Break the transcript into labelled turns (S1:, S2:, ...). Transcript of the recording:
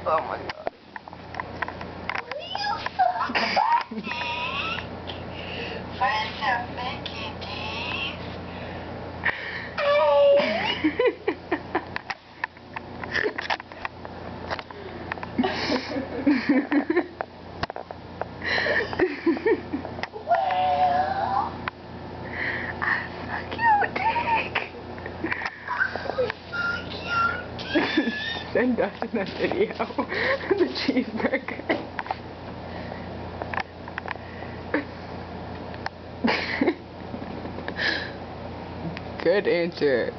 S1: Oh my god.
S2: For some Mickey D's. Well,
S1: I suck your dick.
S2: fuck your dick.
S1: Send us in that video the cheeseburger. Good answer.